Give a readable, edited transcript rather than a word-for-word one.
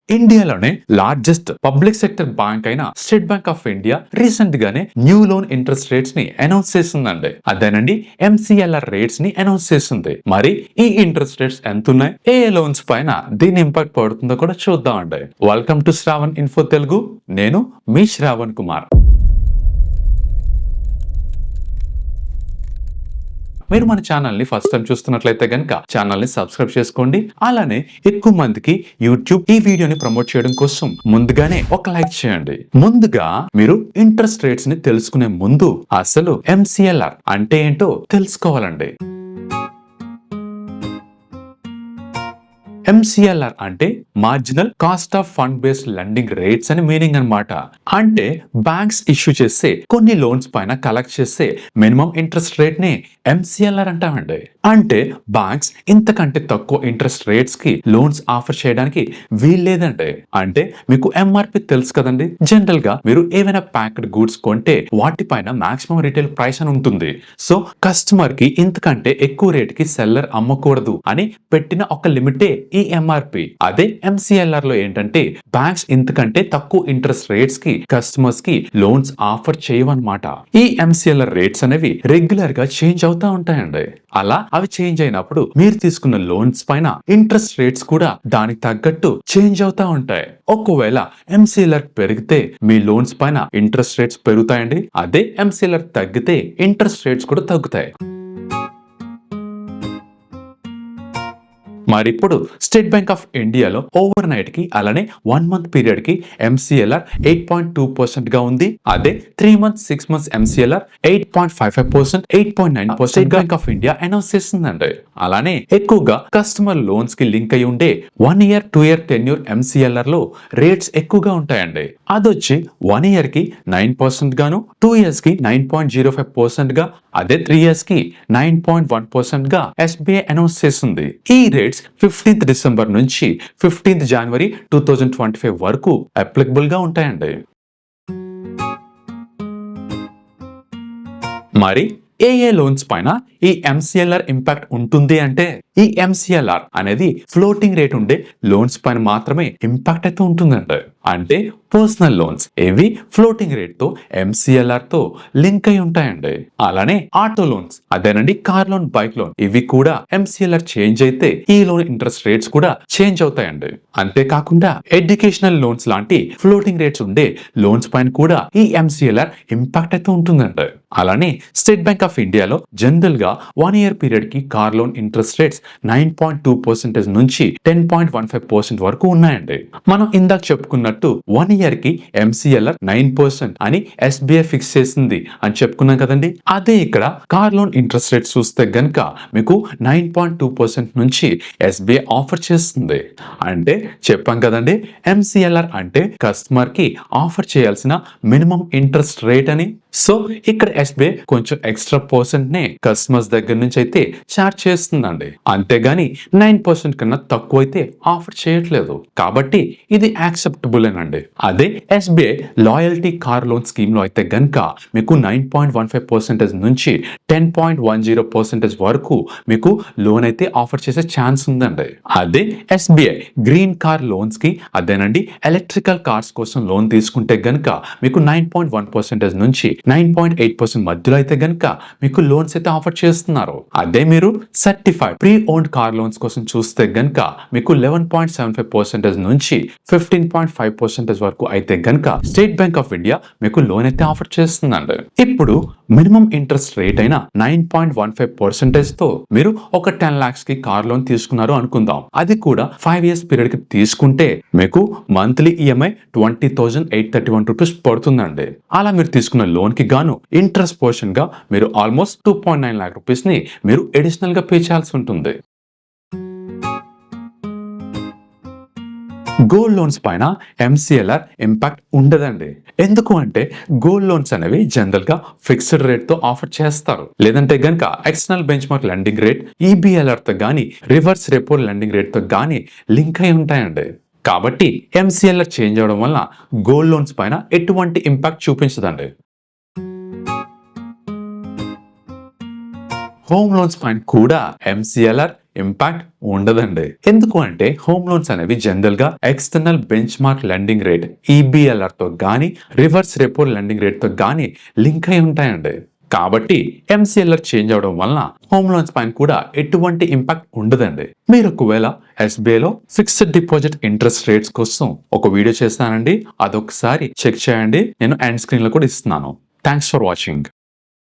ఇండియాలోనే largest public sector bank అయిన state bank of India recent గానే న్యూ లోన్ ఇంట్రెస్ట్ రేట్స్ ని announce చేసిందండి. అదేనండి MCLR రేట్స్ ని అనౌన్స్ చేసింది. మరి ఈ ఇంట్రెస్ట్ రేట్స్ ఎంత ఉన్నాయి, ఏ లోన్స్ పైన దీని ఇంపాక్ట్ పడుతుందో కూడా చూద్దామండి. Welcome to Shravan info Telugu. నేను మీ శ్రావణ్ కుమార్. మీరు మన ఛానల్ ని ఫస్ట్ టైం చూస్తున్నట్లయితే గనక ఛానల్ ని సబ్స్క్రైబ్ చేసుకోండి. అలానే ఎక్కువ మందికి యూట్యూబ్ ఈ వీడియోని ప్రమోట్ చేయడం కోసం ముందుగానే ఒక లైక్ చేయండి. ముందుగా మీరు ఇంట్రెస్ట్ రేట్స్ ని తెలుసుకునే ముందు అసలు MCLR అంటే ఏంటో తెలుసుకోవాలండి. MCLR అంటే marginal cost of fund based lending rates అని మీనింగ్ అన్నమాట. అంటే బ్యాంక్స్ ఇష్యూ చేసే కొన్ని లోన్స్ పైన కలెక్ట్ చేసే మినిమం ఇంట్రెస్ట్ రేట్ ని MCLR అంటామండి. అంటే బ్యాంక్స్ ఇంతకంటే తక్కువ ఇంట్రెస్ట్ రేట్స్ కి లోన్స్ ఆఫర్ చేయడానికి వీల్లేదండి. అంటే మీకు MRP తెలుసు కదండి. జనరల్ గా మీరు ఏవైనా ప్యాక్డ్ గూడ్స్ కొంటే వాటిపైన మాక్సిమం రిటైల్ ప్రైస్ అని ఉంటుంది. సో కస్టమర్ కి ఇంతకంటే ఎక్కువ రేట్ కి సెల్లర్ అమ్మకూడదు అని పెట్టిన ఒక లిమిటే ఈ MRP. అదే MCLR లో ఏంటంటే బ్యాంక్స్ ఇంతకంటే తక్కువ ఇంట్రెస్ట్ రేట్స్ కి కస్టమర్స్ కి లోన్స్ ఆఫర్ చేయవన్నమాట. ఈ MCLR రేట్స్ అనేవి రెగ్యులర్ గా చేంజ్ అవుతా ఉంటాయండి. అలా అవి చేంజ్ అయినప్పుడు మీరు తీసుకున్న లోన్స్ పైన ఇంట్రెస్ట్ రేట్స్ కూడా దానికి తగ్గట్టు చేంజ్ అవుతా ఉంటాయి. ఒకవేళ MCLR పెరిగితే మీ లోన్స్ పైన ఇంట్రెస్ట్ రేట్స్ పెరుగుతాయండి. అదే MCLR తగ్గితే ఇంట్రెస్ట్ రేట్స్ కూడా తగ్గుతాయి. మరి ఇప్పుడు స్టేట్ బ్యాంక్ ఆఫ్ ఇండియాలో ఓవర్ నైట్ కి అలానే 1 మంత్ పీరియడ్ కి MCLR 8.2% గా ఉంది. అదే 3 months 6 months MCLR 8.55%, 8.9% state bank of India announce చేసిందండి. అలానే ఎక్కువగా కస్టమర్ లోన్స్ కి లింక్ అయి ఉండే 1 ఇయర్ 2 ఇయర్ టెన్యూర్ MCLR లో రేట్స్ ఎక్కువగా ఉంటాయండి. అదొచ్చి 1 ఇయర్ కి 9% గాను, 2 ఇయర్స్ కి 9.05% గా, అదే 3 ఇయర్స్ కి 9.1% గా SBI అనౌన్స్ చేసింది. ఈ రేట్స్ 15th డిసెంబర్ నుంచి 15th జనవరి 2025 వరకు అప్లికబుల్ గా ఉంటాయండి. మరి ఏ లోన్స్ పైన ఈ MCLR ఇంపాక్ట్ ఉంటుంది అంటే, ఈ MCLR అనేది ఫ్లోటింగ్ రేట్ ఉండే లోన్స్ పైన మాత్రమే ఇంపాక్ట్ అయితే ఉంటుందంట. అంటే పర్సనల్ లోన్స్ ఇవి ఫ్లోటింగ్ రేట్ తో MCLR తో లింక్ అయి ఉంటాయండి. అలానే ఆటో లోన్స్ అదేనండి కార్ లోన్, బైక్ లోన్ ఇవి కూడా MCLR చేంజ్ అయితే ఈ లోన్ ఇంట్రెస్ట్ రేట్స్ కూడా చేంజ్ అవుతాయండి. అంతేకాకుండా ఎడ్యుకేషనల్ లోన్స్ లాంటి ఫ్లోటింగ్ రేట్స్ ఉండే లోన్స్ పైన కూడా ఈ MCLR ఇంపాక్ట్ అయితే ఉంటుందండి. అలానే స్టేట్ బ్యాంక్ ఆఫ్ ఇండియాలో జనరల్ గా 1 ఇయర్ పీరియడ్ కి కార్ లోన్ ఇంట్రెస్ట్ రేట్స్ 9.2% నుంచి 10.15% వరకు ఉన్నాయండి. మనం ఇందాక చెప్పుకున్నట్టు 1 ఇయర్ కి MCLR 9% అని SBI ఫిక్స్ చేసింది అని చెప్పుకున్నాం కదండి. అదే ఇక్కడ కార్ లోన్ ఇంట్రెస్ట్ రేట్స్ చూస్తే గనక మీకు 9.2% నుంచి SBI ఆఫర్ చేస్తుంది. అంటే చెప్పాం కదండి, MCLR అంటే కస్టమర్ కి ఆఫర్ చేయాల్సిన మినిమం ఇంట్రెస్ట్ రేట్ అని. సో ఇక్కడ SBI కొంచెం ఎక్స్ట్రా పర్సెంట్ నే కస్టమర్స్ దగ్గర నుంచి అయితే చార్జ్ చేస్తుందండి. అంతేగాని 9% కన్నా తక్కువ అయితే ఆఫర్ చేయట్లేదు. కాబట్టి ఇది యాక్సెప్టబుల్ అండి. అదే SBI loyalty car loan scheme లో అయితే గనక మీకు 9.15% నుంచి 10.10% వరకు మీకు లోన్ అయితే ఆఫర్ చేసే ఛాన్స్ ఉందండి. అదే SBI గ్రీన్ కార్ లోన్స్ కి అదేనండి ఎలక్ట్రికల్ కార్స్ కోసం లోన్ తీసుకుంటే గనక మీకు 9.1% నుంచి 9.8% మధ్యలో అయితే గనక మీకు లోన్స్ అయితే ఆఫర్ చేస్తున్నారు. అదే మీరు certified pre owned car loans కోసం చూస్తే గనక మీకు 11.75% నుంచి 15.5% వరకు అయితే గనక స్టేట్ బ్యాంక్ ఆఫ్ ఇండియా మీకు లోన్ అయితే ఆఫర్ చేస్తుందండి. ఇప్పుడు మినిమం ఇంట్రెస్ట్ రేట్ అయిన 9.15% తో మీరు ఒక 10 lakhs కి కార్ లోన్ తీసుకున్నారు అనుకుందాం. అది కూడా 5 years పీరియడ్ కి తీసుకుంటే మీకు మంత్లీ EMI 20,831 రూపీస్ పడుతుందండి. అలా మీరు తీసుకున్న లోన్ కి గాను ఇంట్రెస్ట్ పోర్షన్ గా మీరు ఆల్మోస్ట్ 2.9 lakh రూపీస్ ని మీరు అడిషనల్ గా పే చేయాల్సి ఉంటుంది. గోల్డ్ లోన్స్ పైన MCLR ఇంపాక్ట్ ఉండదండి. ఎందుకు అంటే గోల్డ్ లోన్స్ అనేవి జనరల్ గా ఫిక్స్డ్ రేట్ తో ఆఫర్ చేస్తారు. లేదంటే గనక external benchmark lending rate EBLR తో గానీ రివర్స్ రెపో లెండింగ్ రేట్ తో గానీ లింక్ అయి ఉంటాయండి. కాబట్టి MCLR చేంజ్ అవడం వల్ల గోల్డ్ లోన్స్ పైన ఎటువంటి ఇంపాక్ట్ చూపించదండి. హోమ్ లోన్స్ పైన కూడా ఎంసీఎల్ఆర్ ఇంపాక్ట్ ఉండదండి. ఎందుకు అంటే హోమ్ లోన్స్ అనేవి జనరల్ గా external benchmark lending rate EBLR తో గానీ రివర్స్ రెపో లెండింగ్ రేట్ తో గానీ లింక్ అయి ఉంటాయండి. కాబట్టి ఎంసీఎల్ఆర్ చేంజ్ అవడం వలన హోమ్ లోన్స్ పైన కూడా ఎటువంటి ఇంపాక్ట్ ఉండదండి. మీరు ఒకవేళ ఎస్బీఐలో ఫిక్స్డ్ డిపాజిట్ ఇంట్రెస్ట్ రేట్స్ కోసం ఒక వీడియో చేస్తానండి, అదొకసారి చెక్ చేయండి. నేను ఎండ్ స్క్రీన్ లో కూడా ఇస్తున్నాను. Thanks for watching.